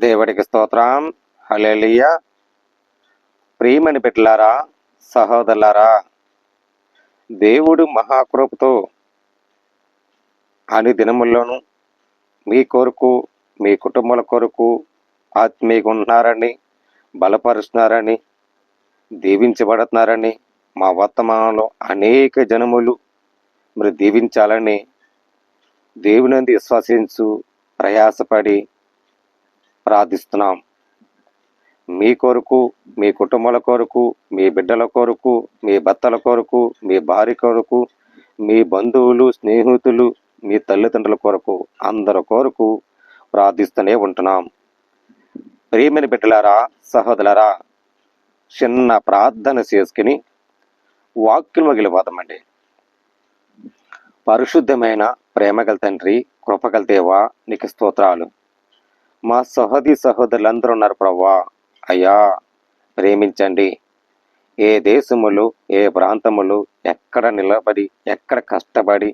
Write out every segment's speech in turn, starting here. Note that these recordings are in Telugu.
దేవుడికి స్తోత్రం. హల్లెలూయా. ప్రియమని బిడ్డలారా, సహోదరులారా, దేవుడు మహాకృపతో అన్ని దినముల్లోనూ మీ కొరకు, మీ కుటుంబాల కొరకు ఆత్మీయంగా ఉంటున్నారని, బలపరుస్తున్నారని, దీవించబడుతున్నారని, మా వర్తమానంలో అనేక జనములు మరి దీవించాలని దేవుని విశ్వసించు ప్రయాసపడి ప్రార్థిస్తున్నాం. మీ కొరకు, మీ కుటుంబాల కొరకు, మీ బిడ్డల కొరకు, మీ భర్తల కొరకు, మీ భార్య కొరకు, మీ బంధువులు, స్నేహితులు, మీ తల్లిదండ్రుల కొరకు, అందరి కొరకు ప్రార్థిస్తూనే ఉంటున్నాం. ప్రియమైన బిడ్డలారా, సహోదరులారా, చిన్న ప్రార్థన చేసుకుని వాక్యం వెళ్ళిపోతామండి. పరిశుద్ధమైన ప్రేమగల తండ్రి, కృపగల దేవా, నీకు స్తోత్రాలు. మా సహోదరులందరూ ఉన్నారు ప్రభువా. అయ్యా, ప్రేమించండి. ఏ దేశములు, ఏ ప్రాంతములు, ఎక్కడ నిలబడి, ఎక్కడ కష్టపడి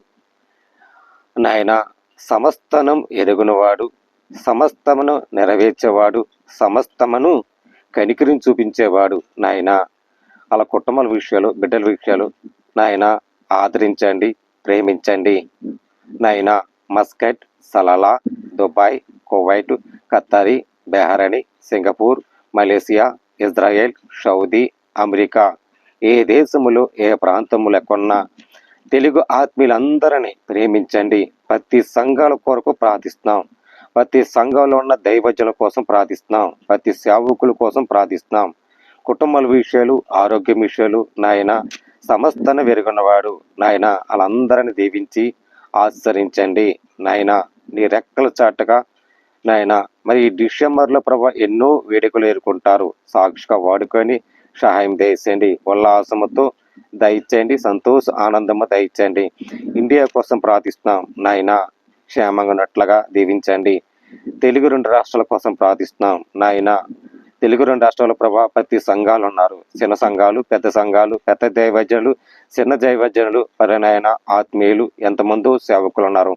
నాయన సమస్తనం ఎరుగునవాడు, సమస్తమును నెరవేర్చేవాడు, సమస్తమును కనికరిని చూపించేవాడు నాయన. అలా కుటుంబాల విషయాలు, బిడ్డల విషయాలు నాయన ఆదరించండి, ప్రేమించండి నాయన. మస్కట్, సలాలా, దుబాయ్, కువైట్, ఖత్తరీ, Bahrain, Singapore, Malaysia, Israel, Saudi, America, ఏ దేశములో, ఏ ప్రాంతములు ఎక్కడున్నా తెలుగు ఆత్మీయులందరినీ ప్రేమించండి. ప్రతి సంఘాల కొరకు ప్రార్థిస్తున్నాం. ప్రతి సంఘంలో ఉన్న దైవజనుల కోసం ప్రార్థిస్తున్నాం. ప్రతి సేవకుల కోసం ప్రార్థిస్తున్నాం. కుటుంబాల విషయాలు, ఆరోగ్య విషయాలు నాయన సమస్తన వెరుగున్నవాడు నాయన. వాళ్ళందరినీ దీవించి ఆశ్రయించండి నాయన. నీ రెక్కల చాటుగా నాయన మరి ఈ డిసెంబర్లో ప్రభా ఎన్నో వేడుకలు ఎదుర్కొంటారు. సాక్షిగా వాడుకొని సహాయం దయచేయండి. ఉల్లాసముతో దయచేయండి, సంతోష ఆనందము దయచేయండి. ఇండియా కోసం ప్రార్థిస్తున్నాం నాయన, క్షేమంగా ఉన్నట్లుగా దీవించండి. తెలుగు 2 రాష్ట్రాల కోసం ప్రార్థిస్తున్నాం నాయన. తెలుగు 2 రాష్ట్రాల ప్రభా ప్రతి సంఘాలు ఉన్నారు. చిన్న సంఘాలు, పెద్ద సంఘాలు, పెద్ద దైవజనులు, చిన్న దైవజనులు, పరినాయన ఆత్మీయులు, ఎంతమందో సేవకులు ఉన్నారు.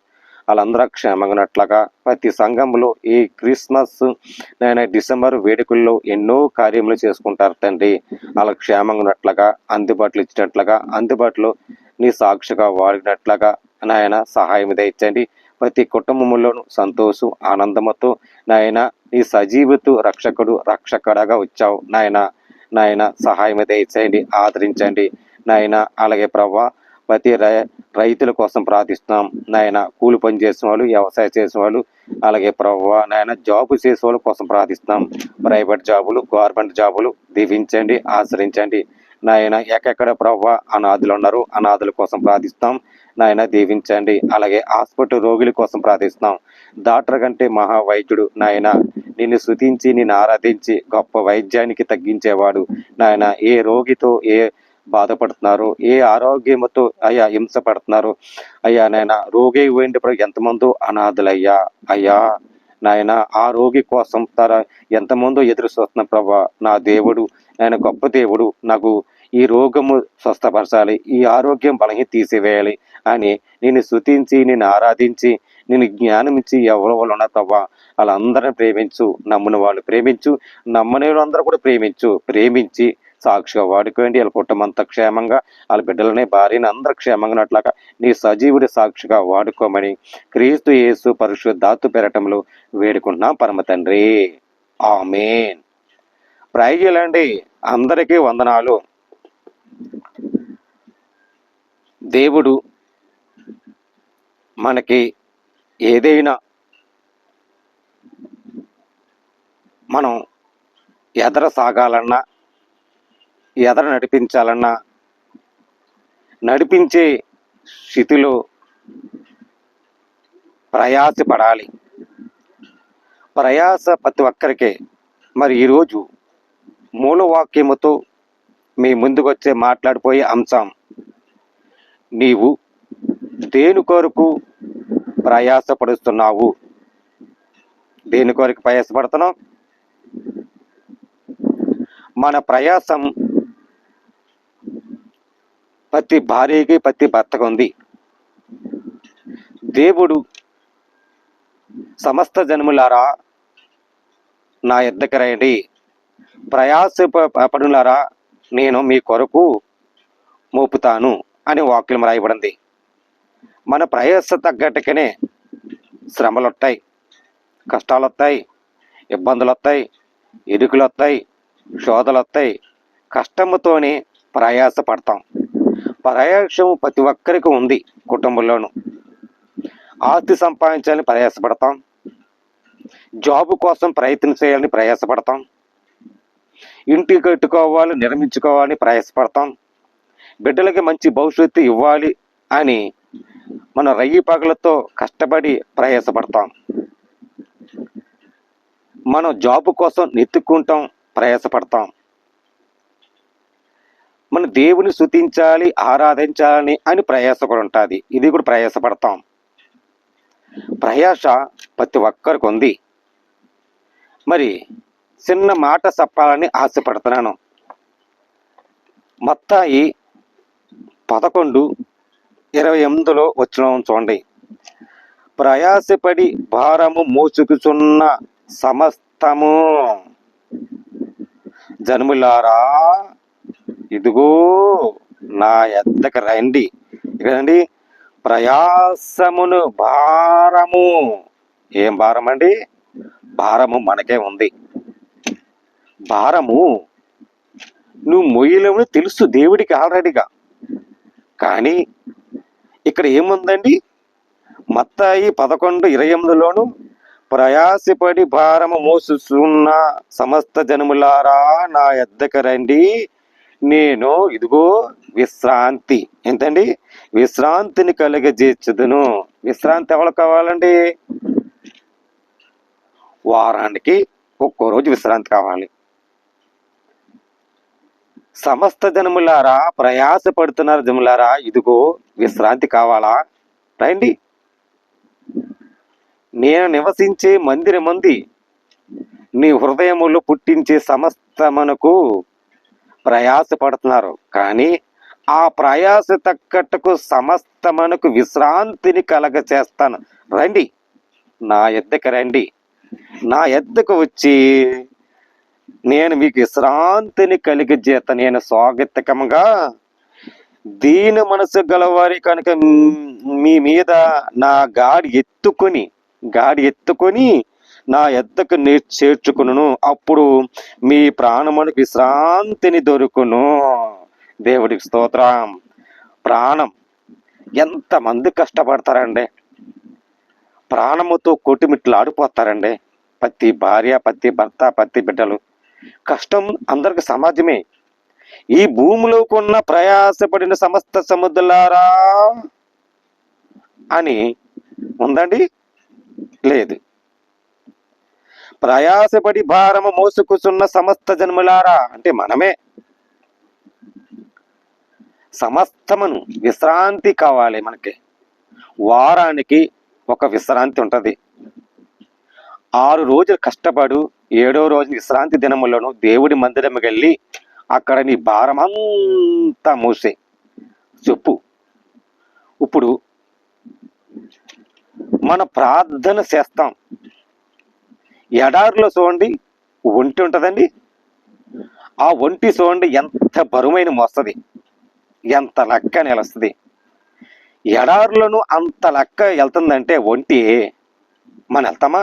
వాళ్ళందరూ క్షేమంగా ఉన్నట్లుగా ప్రతి సంఘంలో ఈ క్రిస్మస్ నాయన డిసెంబర్ వేడుకల్లో ఎన్నో కార్యములు చేసుకుంటారు తండ్రి. వాళ్ళ క్షేమంగా ఉన్నట్లుగా, అందుబాటులో ఇచ్చినట్లుగా, అందుబాటులో నీ సాక్షిగా వాడినట్లుగా నాయన సహాయం దయచండి. ప్రతి కుటుంబంలోనూ సంతోషం ఆనందముతో నాయన నీ సజీవతు రక్షకుడగా వచ్చావు నాయన. నాయన సహాయం దయచేయండి, ఆదరించండి నాయన. అలాగే ప్రభా ప్రతి రైతుల కోసం ప్రార్థిస్తున్నాం నాయన. కూలి పని చేసిన వాళ్ళు, వ్యవసాయం చేసిన వాళ్ళు, అలాగే ప్రభా నాయన జాబు చేసే వాళ్ళ కోసం ప్రార్థిస్తున్నాం. ప్రైవేట్ జాబులు, గవర్నమెంట్ జాబులు దీవించండి, ఆశ్రయించండి నాయన. ఎక్కడెక్కడ ప్రభా అనాథులు ఉన్నారు, అనాథుల కోసం ప్రార్థిస్తాం నాయన, దీవించండి. అలాగే హాస్పిటల్ రోగుల కోసం ప్రార్థిస్తున్నాం. డాక్టర్ కంటే మహా వైద్యుడు నాయన. నిన్ను స్తుతించి, నిన్ను ఆరాధించి గొప్ప వైద్యానికి తగ్గించేవాడు నాయన. ఏ రోగితో ఏ బాధపడుతున్నారు, ఏ ఆరోగ్యముతో అయ్యా హింస పడుతున్నారు అయ్యా నాయన. రోగి పోయినప్పుడు ఎంతమందో అనాథులయ్యా అయ్యా నాయన. ఆ రోగి కోసం ఎంతమందో ఎదురు చూస్తున్న ప్రభా నా దేవుడు నాయన, గొప్ప దేవుడు. నాకు ఈ రోగము స్వస్థపరచాలి, ఈ ఆరోగ్యం బలహీన తీసివేయాలి అని నేను స్తుతించి, నేను ఆరాధించి, నేను జ్ఞానం ఇచ్చి ఎవరి వాళ్ళు ఉన్నారు ప్రభా వాళ్ళందరినీ ప్రేమించు. నమ్మిన వాళ్ళు ప్రేమించు, నమ్మని వాళ్ళందరూ కూడా ప్రేమించి సాక్షిగా వాడుకోండి. వాళ్ళ కుటుంబం అంతా క్షేమంగా, వాళ్ళ బిడ్డలని, భార్యని అందరూ క్షేమంగా ఉన్నట్లుగా నీ సజీవుడి సాక్షిగా వాడుకోమని క్రీస్తు యేసు పరిశుద్ధాత్మ పేరటంలో వేడుకుంటున్నాం పరమ తండ్రి. ఆమేన్. ప్రైజులండి. అందరికీ వందనాలు. దేవుడు మనకి ఏదైనా మనం ఎదర సాగాలన్నా, ఎదర నడిపించాలన్నా, నడిపించే స్థితిలో ప్రయాసపడాలి. ప్రయాస ప్రతి ఒక్కరికే. మరి ఈరోజు మూలవాక్యముతో మీ ముందుకు వచ్చే మాట్లాడిపోయే అంశం, నీవు దేని కొరకు ప్రయాసపడుతున్నావు? దేని కొరకు ప్రయాసపడుతున్నావు? మన ప్రయాసం ప్రతి భార్యకి, ప్రతి భర్తకు ఉంది. దేవుడు సమస్త జనములారా నా యొద్దకు రండి, ప్రయాసపడులారా, నేను మీ కొరకు మోపుతాను అని వాక్యం రాయబడింది. మన ప్రయాస తగ్గట్టుగానే శ్రమలు వస్తాయి, కష్టాలు వస్తాయి, ఇబ్బందులు వస్తాయి, ఇరుకులు వస్తాయి, శోధలు వస్తాయి. కష్టముతోనే ప్రయాస పడతాం. ప్రయాసం ప్రతి ఒక్కరికి ఉంది. కుటుంబంలోను ఆస్తి సంపాదించాలని ప్రయాసపడతాం, జాబు కోసం ప్రయత్నం చేయాలని ప్రయాసపడతాం, ఇంటి కట్టుకోవాలి, నిర్మించుకోవాలని ప్రయాసపడతాం, బిడ్డలకి మంచి భవిష్యత్తు ఇవ్వాలి అని మన రయ్యి పగలతో కష్టపడి ప్రయాసపడతాం. మనం జాబు కోసం నెత్తుకుంటాం, ప్రయాసపడతాం. మన దేవుని స్తుతించాలి, ఆరాధించాలని అని ప్రయాస కూడా ఉంటుంది. ఇది కూడా ప్రయాసపడతాం. ప్రయాస ప్రతి ఒక్కరికి ఉంది. మరి చిన్న మాట చెప్పాలని ఆశపడుతున్నాను. మత్తాయి 11:28 వచనం చూడండి. ప్రయాసపడి భారము మోసుకుచున్న సమస్తము జనములారా, ఇదిగో నా యొద్దకు రండి. ఇక్కడండి ప్రయాసమును భారము. ఏం భారం అండి? భారము మనకే ఉంది. భారము నువ్వు మొయ్యలేమని తెలుసు దేవుడికి ఆల్రెడీగా. కానీ ఇక్కడ ఏముందండి? మత్తాయి 11:28లోను ప్రయాసపడి భారము మోసుచున్న సమస్త జనములారా, నా యొద్దకు రండి, నేను ఇదిగో విశ్రాంతి. ఏంటండి? విశ్రాంతిని కలుగజేర్చుదును. విశ్రాంతి ఎవరు కావాలండి? వారానికి ఒక్కో రోజు విశ్రాంతి కావాలి. సమస్త జనములారా, ప్రయాసపడుతున్నారు జనములారా, ఇదిగో విశ్రాంతి కావాలా? రండి. నేను నివసించే మందిరమంది నీ హృదయములు పుట్టించే సమస్తమునకు ప్రయాసపడుతున్నారు. కానీ ఆ ప్రయాస తగ్గట్టుకు సమస్తమునకు విశ్రాంతిని కలగ చేస్తాను. రండి, నా యొద్దకు రండి. నా యొద్దకు వచ్చి నేను మీకు విశ్రాంతిని కలిగజేత. నేను స్వాగతికముగా దీని మనసు గలవారి కనుక మీ మీద నా గాడి ఎత్తుకొని నా యొద్దకు చేర్చుకును. అప్పుడు మీ ప్రాణమునికి విశ్రాంతిని దొరుకును. దేవుడికి స్తోత్రం. ప్రాణం ఎంతమంది కష్టపడతారండి? ప్రాణముతో కొట్టుమిట్లు ఆడిపోతారండి. ప్రతి భార్య, ప్రతి భర్త, ప్రతి బిడ్డలు. కష్టం అందరికి సమాజమే. ఈ భూమిలో కొన్న ప్రయాసపడిన సమస్త సముద్రులారా అని ఉందండి? లేదు. ప్రయాసపడి భారము మోసుకుచున్న సమస్త జన్ములారా అంటే మనమే. సమస్తమును విశ్రాంతి కావాలి మనకి. వారానికి ఒక విశ్రాంతి ఉంటుంది. 6 రోజులు కష్టపడు, 7వ రోజు విశ్రాంతి దినములను దేవుడి మందిరం వెళ్ళి అక్కడ నీ భారం అంతా మోసే చెప్పు. ఇప్పుడు మన ప్రార్థన చేస్తాం. ఎడారిలో చూడండి ఒంటి ఉంటుందండి. ఆ ఒంటి చూడండి ఎంత బరువైన మోస్తుంది, ఎంత లెక్క నిలుస్తుంది. ఎడారులను అంత లెక్క వెళ్తుందంటే ఒంటి మనం వెళ్తామా?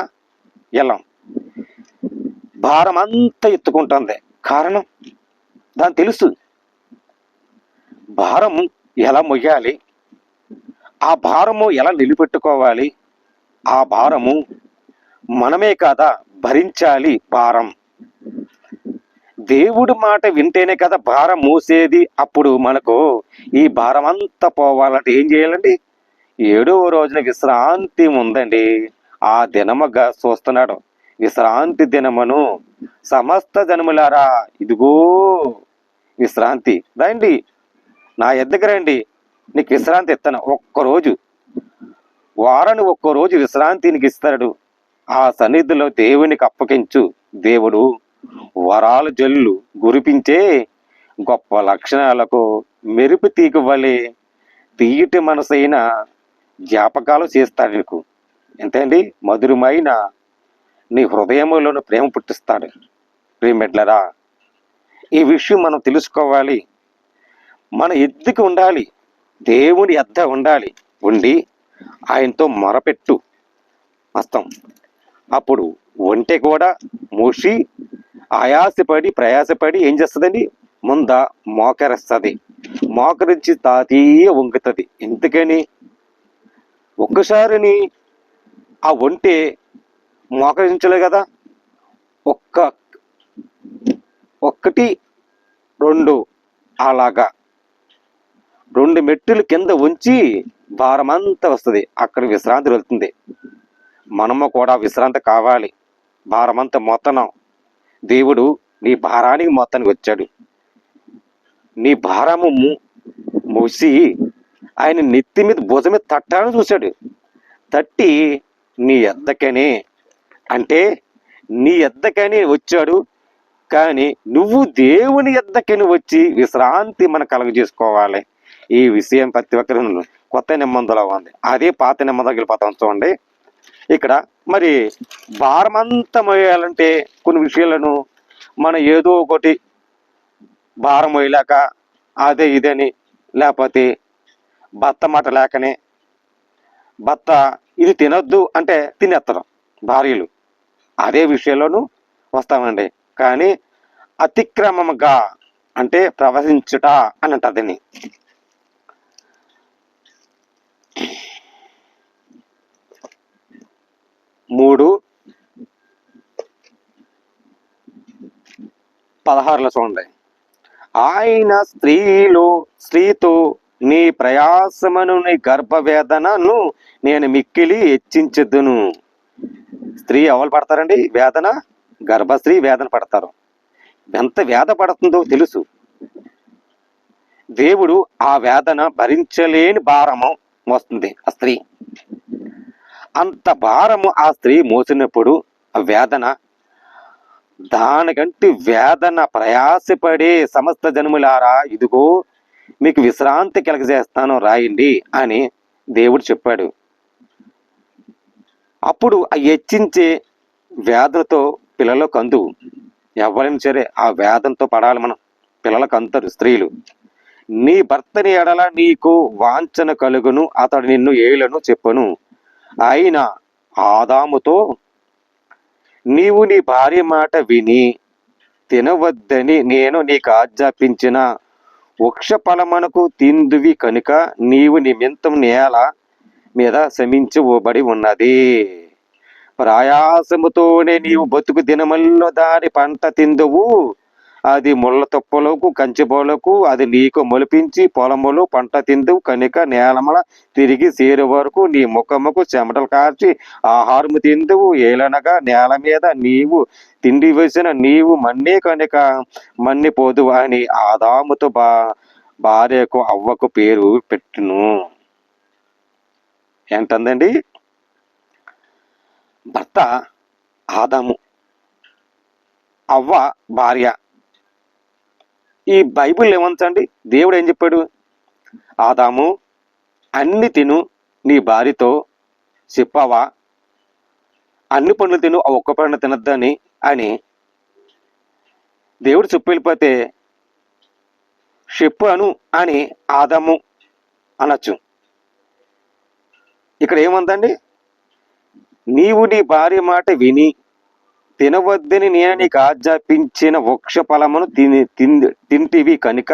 వెళ్ళాం. భారం అంతా ఎత్తుకుంటుంది. కారణం దాని తెలుసు. భారము ఎలా మొయ్యాలి, ఆ భారము ఎలా నిలబెట్టుకోవాలి, ఆ భారము మనమే కాదా భరించాలి. భారం దేవుడి మాట వింటేనే కదా భారం మోసేది. అప్పుడు మనకు ఈ భారం అంతా పోవాలంటే ఏం చేయాలండి? 7వ రోజున విశ్రాంతి ఉందండి. ఆ దినముగా చూస్తున్నాడు. విశ్రాంతి దినమును సమస్త జనములారా, ఇదిగో విశ్రాంతి. రండి, నా యొద్దకు రండి, నీకు విశ్రాంతి ఇస్తాను. ఒక్కరోజు, వారాన్ని ఒక్కరోజు విశ్రాంతి నీకు ఇస్తాడు. ఆ సన్నిధిలో దేవునికి అప్పగించు. దేవుడు వరాల జల్లు గురిపించే గొప్ప లక్షణాలకు మెరుపు తీగ వలె తీయటి మనసైన జ్ఞాపకాలు చేస్తాడు నీకు. ఎంతండి? మధురమైన నీ హృదయములోను ప్రేమ పుట్టిస్తాడు. ప్రియమిట్లరా, ఈ విషయం మనం తెలుసుకోవాలి. మన ఎద్దుకు ఉండాలి, దేవుని ఎద్ద ఉండాలి. ఉండి ఆయనతో మొరపెట్టు మస్తం. అప్పుడు ఒంటె కూడా మూసి ఆయాసపడి ప్రయాసపడి ఏం చేస్తుందండి, ముంద మోకరిస్తుంది. మోకరించి తాతీయ వంగుతుంది. ఎందుకని? ఒక్కసారిని ఆ ఒంటె మోకరించలే కదా, ఒక్కటి రెండు అలాగా 2 మెట్టులు కింద ఉంచి భారమంతా వస్తుంది. అక్కడ విశ్రాంతి వెళ్తుంది. మనము కూడా విశ్రాంతి కావాలి. భారమంతా మొత్తనం దేవుడు నీ భారానికి మొత్తానికి వచ్చాడు. నీ భారము మూసి ఆయన నెత్తి మీద భుజం మీద తట్టాలని చూశాడు. తట్టి నీ ఎద్దకనే, అంటే నీ ఎద్దకని వచ్చాడు. కానీ నువ్వు దేవుని ఎద్దకని వచ్చి విశ్రాంతి మనం కలుగజేసుకోవాలి. ఈ విషయం ప్రతి ఒక్కరు కొత్త నిబంధనలో ఉంది. అదే పాత నిబంధనకి వెళ్ళిపోతాం. చూడండి, ఇక్కడ మరి భారమంతా మోయాలంటే కొన్ని విషయాలను మనం ఏదో ఒకటి భారం మోయలేక అదే ఇదని, లేకపోతే భర్త మాట లేకనే భర్త ఇది తినొద్దు అంటే తినేస్తారు భార్యలు. అదే విషయంలోనూ వస్తామండి. కానీ అతిక్రమముగా అంటే ప్రవహించుట అని అంటదని. 3:16 చూడండి. ఆయన స్త్రీతో నీ ప్రయాసమును నీ గర్భవేదనను నేను మిక్కిలి హెచ్చించదును. స్త్రీ ఎవరు పడతారండి వేదన? గర్భస్త్రీ వేదన పడతారు. ఎంత వేద పడుతుందో తెలుసు. దేవుడు ఆ వేదన భరించలేని భారము మోస్తుంది ఆ స్త్రీ. అంత భారము ఆ స్త్రీ మోసినప్పుడు ఆ వేదన, దానికంటే వేదన ప్రయాసపడే సమస్త జనములారా, ఇదిగో మీకు విశ్రాంతి కలగజేస్తాను రాయండి అని దేవుడు చెప్పాడు. అప్పుడు ఆ హెచ్చించే వేదనతో పిల్లలకు అందు. ఎవరైనా సరే ఆ వేదనతో పడాలి. మనం పిల్లలకు అంతరు స్త్రీలు. నీ భర్తని ఎడల నీకు వాంఛన కలుగును, అతడు నిన్ను ఏలను చెప్పను. ఆయన ఆదాముతో, నీవు నీ భార్య మాట విని తినవద్దని నేను నీకు ఆజ్ఞాపించిన వృక్ష ఫలమునకు తిందువి కనుక నీవు నిమిత్తం నేల మీద శమించబడి ఉన్నది. ప్రయాసముతోనే నీవు బతుకు దినముల్లో దాని పంట తిందువు. అది ముళ్ళ తుప్పలకు కంచెపోలకు అది నీకు మొలిపించి పొలములు పంట తిందువు కనుక నేలమల తిరిగి చేరు వరకు నీ ముఖముకు చెమటలు కార్చి ఆహారము తిందువు. ఏలనగా నేల మీద నీవు తిండి వేసిన నీవు మన్నే కనుక మన్నిపోదు అని ఆదాముతో భార్యకు అవ్వకు పేరు పెట్టును. ఏంటందండి? భర్త ఆదాము, అవ్వ భార్య. ఈ బైబిల్ ఏమంచండి, దేవుడు ఏం చెప్పాడు? ఆదాము అన్ని తిను, నీ భార్యతో చెప్పావా అన్ని పండ్లు తిను, ఆ ఒక్క పండు తినద్దని అని దేవుడు చెప్పి వెళ్ళిపోతే చెప్పాను అని ఆదాము అనొచ్చు. ఇక్కడ ఏముందండి? నీవు నీ భార్య మాట విని తినవద్దని నేను నీకు ఆజ్ఞాపించిన వృక్ష ఫలమును తింటివి కనుక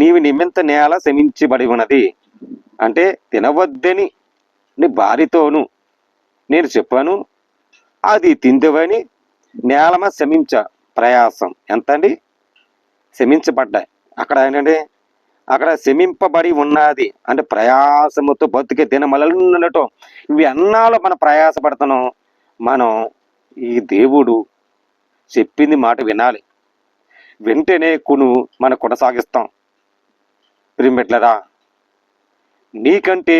నీవు నిమిత్త నేల శమించబడి ఉన్నది. అంటే తినవద్దని నీ భార్యతోను నేను చెప్పాను, అది తిందువని నేలమ శమించ ప్రయాసం. ఎంత అండి? శమించబడ్డాయి. అక్కడ ఏంటంటే అక్కడ శమింపబడి ఉన్నది అంటే ప్రయాసముతో బతికే దినమలలు ఉండటం. ఇవి అన్నాలో మనం ప్రయాసపడుతున్నాం. మనం ఈ దేవుడు చెప్పింది మాట వినాలి. వెంటనే మనం కొనసాగిస్తాం. ప్రియమిట్లరా, నీకంటే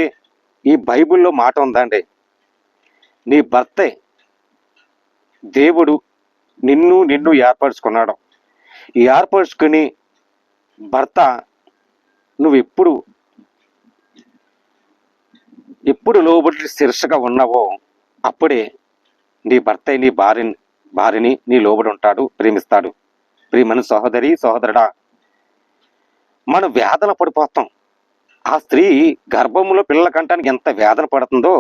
ఈ బైబిల్లో మాట ఉందండి. నీ భర్తే దేవుడు నిన్ను ఏర్పరచుకున్నాడు. ఏర్పరచుకుని భర్త నువ్వు ఎప్పుడు లోబడి శీర్షగా ఉన్నావో అప్పుడే నీ భర్త నీ భార్యని నీ లోబడి ఉంటాడు, ప్రేమిస్తాడు. ప్రియమైన సహోదరి సహోదరుడా, మనం వేదన పడిపోతాం. ఆ స్త్రీ గర్భంలో పిల్లల కంటానికి ఎంత వేదన పడుతుందో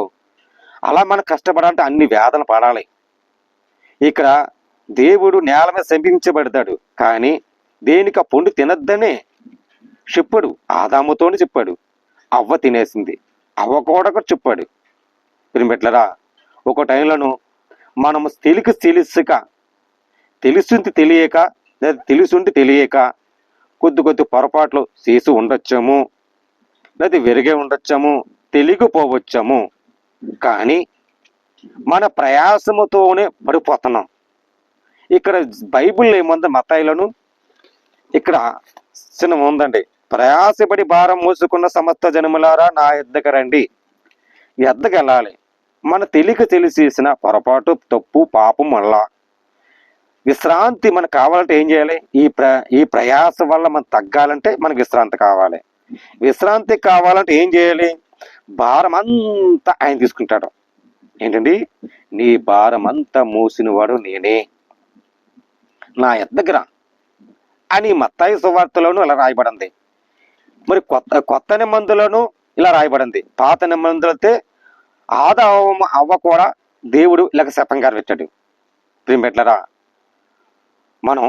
అలా మనం కష్టపడాలంటే అన్ని వేదన పడాలి. ఇక్కడ దేవుడు నేల మీద శపించబడతాడు, కానీ దేనికి ఆ పండు తినద్దనే చెప్పాడు. ఆదాముతోనే చెప్పాడు, అవ్వ తినేసింది, అవ్వ కూడా చెప్పాడు. ప్రియమిట్లరా, ఒక టైంలోను మనము తెలుసుక తెలుసుంది తెలియక లేదా తెలుసుండి తెలియక కొద్ది పొరపాట్లు చేసి ఉండొచ్చాము, లేదా విరిగే ఉండొచ్చాము, తెలియకపోవచ్చాము. కానీ మన ప్రయాసముతోనే పడిపోతున్నాం. ఇక్కడ బైబిల్ ఏముంది, మత్తయిలోను ఇక్కడ చిన్న ఉందండి, ప్రయాసపడి భారం మోసుకున్న సమస్త జనములారా నా యొద్దకు రండి. ఎద్దకు వెళ్ళాలి. మన తెలిసేసిన పొరపాటు, తప్పు, పాపం వల్ల విశ్రాంతి మనకు కావాలంటే ఏం చేయాలి? ఈ ప్రయాస వల్ల మనం తగ్గాలంటే మనకు విశ్రాంతి కావాలి. విశ్రాంతి కావాలంటే ఏం చేయాలి? భారం అంతా ఆయన తీసుకుంటాడు. ఏంటండి? నీ భారం అంతా మోసినవాడు నేనే, నా యొద్దకు రా అని మత్తయి సువార్తలోను ఇలా రాయబడింది. మరి కొత్త నిబంధనలోను ఇలా రాయబడింది. పాత నిబంధనలతో అవ్వ కూడా దేవుడు ఇలాగ శపంగా పెట్టాడు. ప్రియమిట్లరా, మనం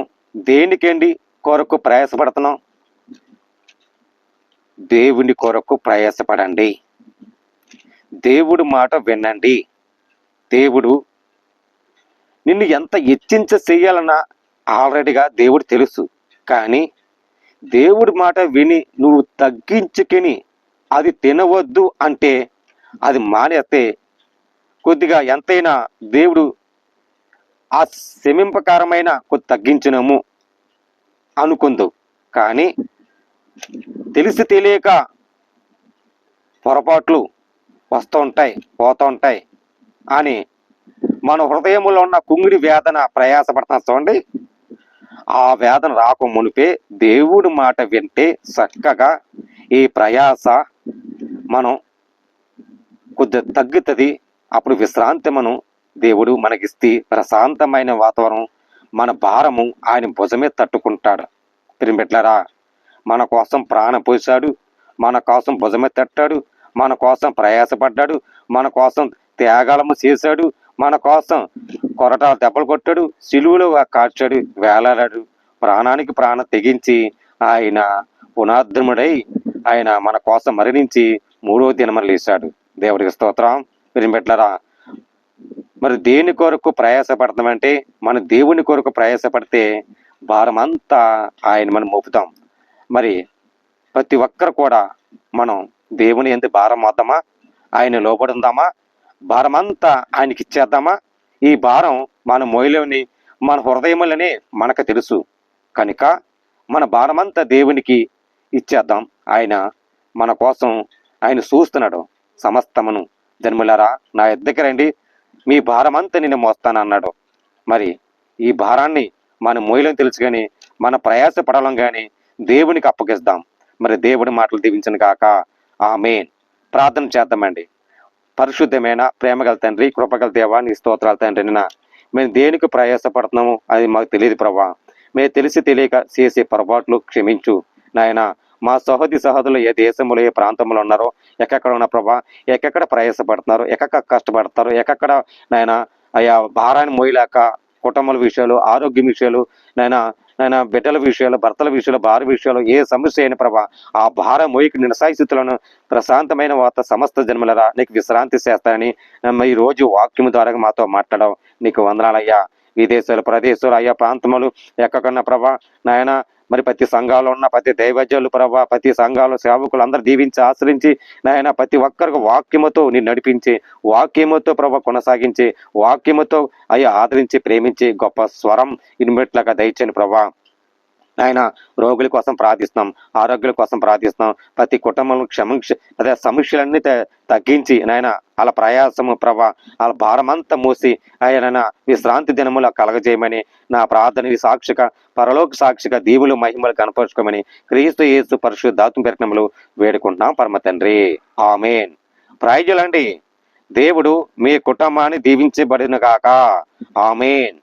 దేనికండి కొరకు ప్రయాసపడుతున్నాం? దేవుని కొరకు ప్రయాసపడండి. దేవుడి మాట వినండి. దేవుడు నిన్ను ఎంత చేయాలన్నా ఆల్రెడీగా దేవుడు తెలుసు. కానీ దేవుడి మాట విని నువ్వు తగ్గించుకుని అది తినవద్దు అంటే అది మానేస్తే కొద్దిగా ఎంతైనా దేవుడు ఆ శమింపకారమైన కొద్ది తగ్గించినము అనుకుందు. కానీ తెలియక పొరపాట్లు వస్తూ ఉంటాయి, పోతూ ఉంటాయి అని మన హృదయంలో ఉన్న కుంగిడి వేదన ప్రయాసపడతాం చూడండి. ఆ వేదన రాక మునిపే దేవుడి మాట వింటే చక్కగా ఈ ప్రయాస మనం కొద్దిగా తగ్గుతుంది. అప్పుడు విశ్రాంతి మనం దేవుడు మనకిస్తే ప్రశాంతమైన వాతావరణం, మన భారము ఆయన భుజమే తట్టుకుంటాడు. ప్రియమిట్లరా, మన కోసం ప్రాణం పోసాడు, మన కోసం భుజమే తట్టాడు, మన కోసం ప్రయాసపడ్డాడు, మన కోసం త్యాగాలము చేశాడు, మన కోసం కొరటాలు దెబ్బలు కొట్టాడు, సిలువలో కాల్చాడు, వేలాడాడు, ప్రాణానికి ప్రాణం తెగించి ఆయన పునాద్రముడై ఆయన మన కోసం మరణించి 3వ దినమున లేచాడు. దేవుడికి స్తోత్రం. ప్రియమిట్లరా, మరి దేని కొరకు ప్రయాసపడతామంటే మన దేవుని కొరకు ప్రయాసపడితే భారం అంతా ఆయన మనం మోపుతాం. మరి ప్రతి ఒక్కరు కూడా మనం దేవుని ఎంత భారం వద్దామా? ఆయన లోబడి ఉందామా? భారం అంతా ఆయనకి ఇచ్చేద్దామా? ఈ భారం మన మోయలోని మన హృదయంలోనే మనకు తెలుసు కనుక మన భారమంతా దేవునికి ఇచ్చేద్దాం. ఆయన మన కోసం ఆయన చూస్తున్నాడు. సమస్తమును జన్ములారా నా యొద్దకు రండి, మీ భారమంతా నేను మోస్తానన్నాడు. మరి ఈ భారాన్ని మన మోయలని తెలుసు కానీ మన ప్రయాస పడలం కానీ దేవునికి అప్పగిస్తాం. మరి దేవుడి మాటలు దీవించను కాక. ఆమేన్. ప్రార్థన చేద్దామండి. పరిశుద్ధమైన ప్రేమగల తండ్రి, కృపగల దేవా, నీ స్తోత్రాలు తండ్రి. మేము దేనికి ప్రయాసపడుతున్నాము అది మాకు తెలియదు ప్రభా. మేము తెలియక చేసే పొరపాట్లు క్షమించు నాయన. మా సహోదరులు ఏ దేశంలో ఏ ప్రాంతంలో ఉన్నారో, ఎక్కడ ఉన్న ప్రభా, ఎక్కడ ప్రయాసపడుతున్నారు, ఎక్కడ కష్టపడతారు, ఎక్కడ నాయన అయా భారాన్ని మోయలేక కుటుంబాల విషయాలు, ఆరోగ్యం విషయాలు, నాయన బిడ్డల విషయాలు, భర్తల విషయాలు, భార్య విషయాలు ఏ సమస్య అయిన ప్రభా, ఆ భారం మోయికి నిరసాయి స్థితులను ప్రశాంతమైన వార్త సమస్త జన్మలరా నీకు విశ్రాంతి చేస్తానని ఈ రోజు వాక్యం ద్వారా మాతో మాట్లాడవు. నీకు వందనాలయ్యా. విదేశాలు, ప్రదేశాలు, అయ్యా ప్రాంతములు ఎక్కడున్న ప్రభా నాయన, మరి ప్రతి సంఘాలు ఉన్న ప్రతి దైవజ్ఞులు ప్రభా, ప్రతి సంఘాలు సేవకులు అందరూ దీవించి ఆశ్రయించి నాయన ప్రతి ఒక్కరికి వాక్యముతో నేను నడిపించి, వాక్యముతో ప్రభా కొనసాగించి, వాక్యముతో అయ్యా ఆదరించి ప్రేమించి గొప్ప స్వరం ఇనిమెట్లుగా దయచేయండి ప్రభా. ఆయన రోగుల కోసం ప్రార్థిస్తున్నాం, ఆరోగ్యాల కోసం ప్రార్థిస్తున్నాం. ప్రతి కుటుంబం అదే సమస్యలన్నీ తగ్గించి నాయన అలా ప్రయాసము ప్రభా, అలా భారమంతా మూసి ఆయన విశ్రాంతి దినములు కలగజేయమని నా ప్రార్థన సాక్షిగా, పరలోక సాక్షిగా దీవులు మహిమలు కనపరుచుకోమని క్రీస్తు యేసు పరిశుద్ధాత్మ పేరిట వేడుకుంటున్నాం పరమ తండ్రి. ఆమేన్. ప్రైజులండి. దేవుడు మీ కుటుంబాన్ని దీవించబడినగాక. ఆమేన్.